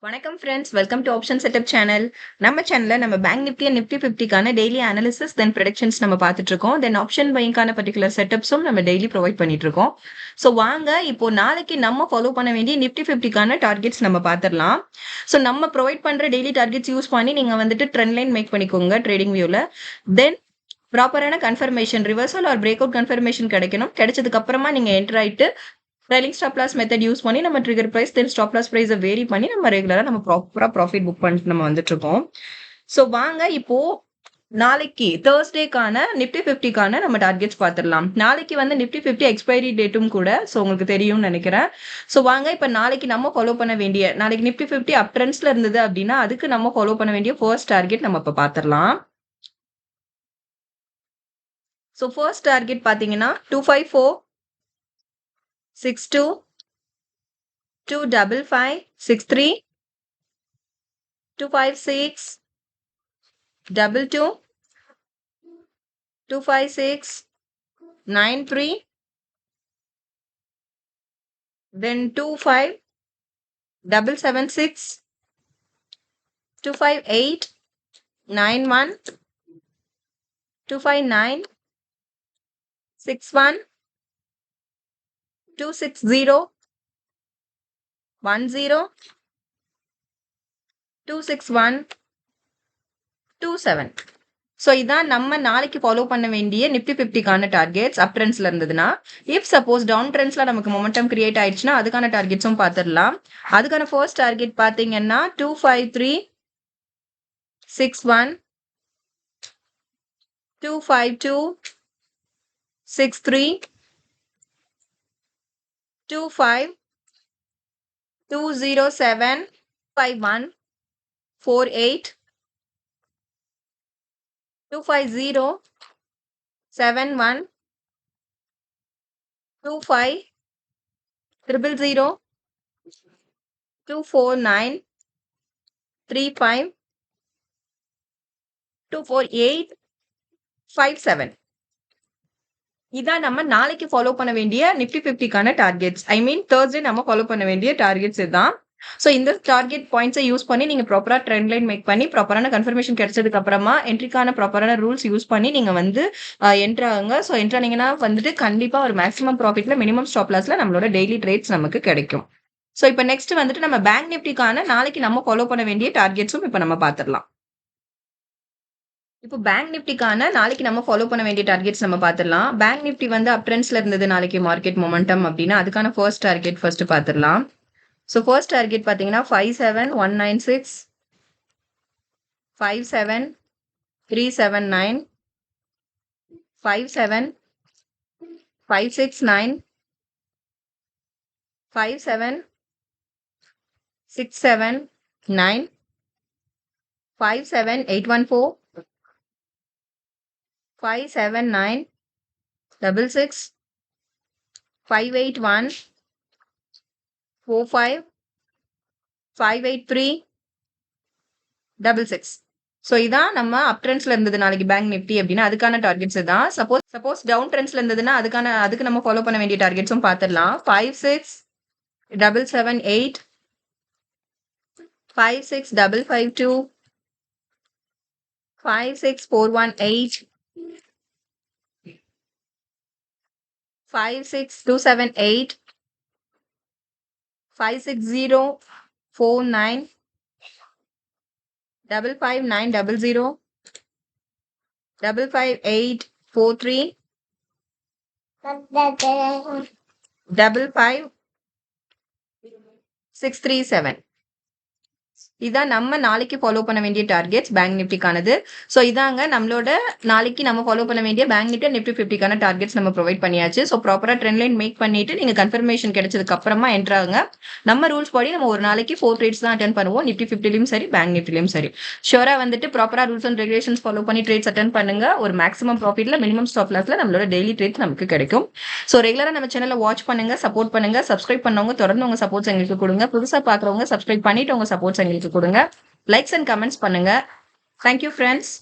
வணக்கம் friends, welcome to option setup channel. நம்ம சேனல்ல நம்ம பேங்க் நிஃப்டி அண்ட் நிஃப்டி 50க்கான டெய்லி அனாலிசிஸ் தென் ப்ரெடிக்ஷன்ஸ் நம்ம பார்த்துட்டு இருக்கோம். தென் ஆப்ஷன் பையிங்கான பர்டிகுலர் செட்டப்ஸும் நம்ம டெய்லி ப்ரொவைட் பண்ணிட்டு இருக்கோம். ஸோ வாங்க இப்போ நாளைக்கு நம்ம ஃபாலோ பண்ண வேண்டிய நிஃப்டி 50க்கான டார்கெட்ஸ் நம்ம பார்த்துடலாம். ஸோ நம்ம ப்ரொவைட் பண்ற டெய்லி டார்கெட்ஸ் யூஸ் பண்ணி நீங்க வந்துட்டு ட்ரெண்ட் லைன் மேக் பண்ணிக்கோங்க ட்ரேடிங் வியூல. தென் ப்ராப்பரான confirmation reversal or break out confirmation கிடைக்கணும். கிடைச்சதுக்கு அப்புறமா நீங்க என்டர் ஆயிட்டு trailing stop loss method use பண்ணி நம்ம trigger price then stop loss பிரைஸை வேரி பண்ணி நம்ம ரெகுலரா நம்ம ப்ராப்பரா ப்ராஃபிட் புக் பண்ணிட்டு நம்ம வந்துட்டு இருக்கோம். ஸோ வாங்க இப்போ நாளைக்கு தேர்ஸ்டேக்கான நிஃப்டி 50க்கான நம்ம டார்கெட்ஸ் பார்த்துடலாம். நாளைக்கு வந்து நிஃப்டி 50 எக்ஸ்பைரி டேட்டும் கூட, ஸோ உங்களுக்கு தெரியும்னு நினைக்கிறேன். ஸோ வாங்க இப்போ நாளைக்கு நம்ம ஃபாலோ பண்ண வேண்டிய, நாளைக்கு நிஃப்டி 50 அப் ட்ரெண்ட்ஸ்ல இருந்தது அப்படின்னா அதுக்கு நம்ம ஃபாலோ பண்ண வேண்டிய ஃபர்ஸ்ட் டார்கெட் நம்ம இப்போ பார்த்துடலாம். ஸோ ஃபர்ஸ்ட் டார்கெட் பார்த்தீங்கன்னா 254 62 255 63 256 22 256 93 then 25 776 258 91 259 61 260 10 261 27. ஸோ இதான் நம்ம நாளைக்கு ஃபாலோ பண்ண வேண்டிய நிஃப்டி 50க்கான டார்கெட்ஸ் அப் ட்ரெண்ட்ஸ்ல இருந்ததுன்னா. இஃப் சப்போஸ் டவுன் ட்ரெண்ட்ஸ்ல நமக்கு மொமெண்டம் கிரியேட் ஆயிடுச்சுன்னா அதுக்கான டார்கெட்ஸும் பார்த்துடலாம். அதுக்கான ஃபர்ஸ்ட் டார்கெட் பார்த்தீங்கன்னா 253 61 252 63 25 207 51 48 250 71 25 000 249 35 248 57. இதான் நம்ம நாளைக்கு ஃபாலோ பண்ண வேண்டிய நிஃப்டி 50க்கான டார்கெட்ஸ். ஐ மீன் தேர்ஸ்டே நம்ம ஃபாலோ பண்ண வேண்டிய டார்கெட்ஸ் இதுதான். ஸோ இந்த டார்கெட் பாயிண்ட்ஸை யூஸ் பண்ணி நீங்க ப்ராப்பரா ட்ரெண்ட் லைன் மேக் பண்ணி ப்ராப்பரான கன்ஃபர்மேஷன் கிடைச்சதுக்கு அப்புறமா என்ட்ரிக்கான ப்ராப்பரான ரூல்ஸ் யூஸ் பண்ணி நீங்க வந்து என்ட்ரு ஆகுங்க. ஸோ என்ட்ரு ஆனீங்கன்னா வந்துட்டு கண்டிப்பா ஒரு மேக்ஸிமம் ப்ராஃபிட்ல மினிமம் ஸ்டாப் லாஸ்ல நம்மளோட டெய்லி ட்ரேட்ஸ் நமக்கு கிடைக்கும். ஸோ இப்போ நெக்ஸ்ட் வந்துட்டு நம்ம பேங்க் நிஃப்டிக்கான நாளைக்கு நம்ம ஃபாலோ பண்ண வேண்டிய டார்கெட்ஸும் இப்போ நம்ம பார்த்துடலாம். இப்போ பேங்க் நிஃப்டிக்கான நாளைக்கு நம்ம ஃபாலோ பண்ண வேண்டிய டார்கெட்ஸ் நம்ம பார்த்துடலாம். பேங்க் நிஃப்டி வந்து அப் ட்ரெண்ட்ஸ்ல இருந்தது நாளைக்கு மார்க்கெட் மொமெண்டம் அப்படின்னா அதுக்கான ஃபர்ஸ்ட் டார்கெட் ஃபர்ஸ்ட் பார்த்துடலாம். ஸோ ஃபர்ஸ்ட் டார்கெட் பார்த்தீங்கன்னா 57196 57379 57569 57679 57814 579 66 581 45 583 66. ஸோ இதான் நம்ம அப் ட்ரெண்ட்ஸ்ல இருந்தது நாளைக்கு பேங்க் நிஃப்டி அப்படின்னா அதுக்கான டார்கெட்ஸ் தான். சப்போஸ் டவுன் ட்ரெண்ட்ஸ்ல இருந்ததுன்னா அதுக்கு நம்ம ஃபாலோ பண்ண வேண்டிய டார்கெட்ஸும் பார்த்துடலாம். 56778 56552 56418 56278 56049 55900 55843 55637. இதான் நம்ம நாளைக்கு ஃபாலோ பண்ண வேண்டிய டார்கெட்ஸ் பேங்க் நிஃப்டிக்கானது. ஸோ இதாங்க நம்மளோட நாளைக்கு நம்ம ஃபாலோ பண்ண வேண்டிய பேங்க் நிஃப்டி நிஃப்டி 50க்கான டார்கெட்ஸ் நம்ம ப்ரொவைட் பண்ணியாச்சு. ஸோ ப்ராப்பரா ட்ரெண்ட் லைன் மேக் பண்ணிட்டு நீங்க கன்ஃபர்மேஷன் கிடைச்சதுக்கு அப்புறமா என்ட்ரு ஆகுங்க. நம்ம ரூல்ஸ் படி நம்ம ஒரு நாளைக்கு 4 ட்ரேட்ஸ் தான் அட்டன் பண்ணுவோம். நிஃப்டி 50லயும் சரி பேங்க் நிஃப்டிலயும் சரி. ஷூரா வந்துட்டு ப்ராப்பரா ரூல்ஸ் அண்ட் ரெகுலேஷன்ஸ் ஃபாலோ பண்ணி ட்ரேட்ஸ் அட்டன் பண்ணுங்க. ஒரு மேக்ஸிமம் ப்ராஃபிட்ல மினிமம் ஸ்டாப் லாஸ்ல நம்மளோட டெய்லி ட்ரேட்ஸ் நமக்கு கிடைக்கும். ஸோ ரெகுலரா நம்ம சேனலை வாட்ச் பண்ணுங்க, சப்போர்ட் பண்ணுங்க. சப்ஸ்கிரைப் பண்ணவங்க தொடர்ந்து உங்க சப்போர்ட்ஸ் எங்களுக்கு கொடுங்க. புதுசா பாக்குறவங்க சப்ஸ்கிரைப் பண்ணிட்டு உங்க சப்போர்ட்ஸ் எங்களுக்கு கொடுங்க. லைக்ஸ் அண்ட் கமெண்ட்ஸ் பண்ணுங்க. Thank you friends.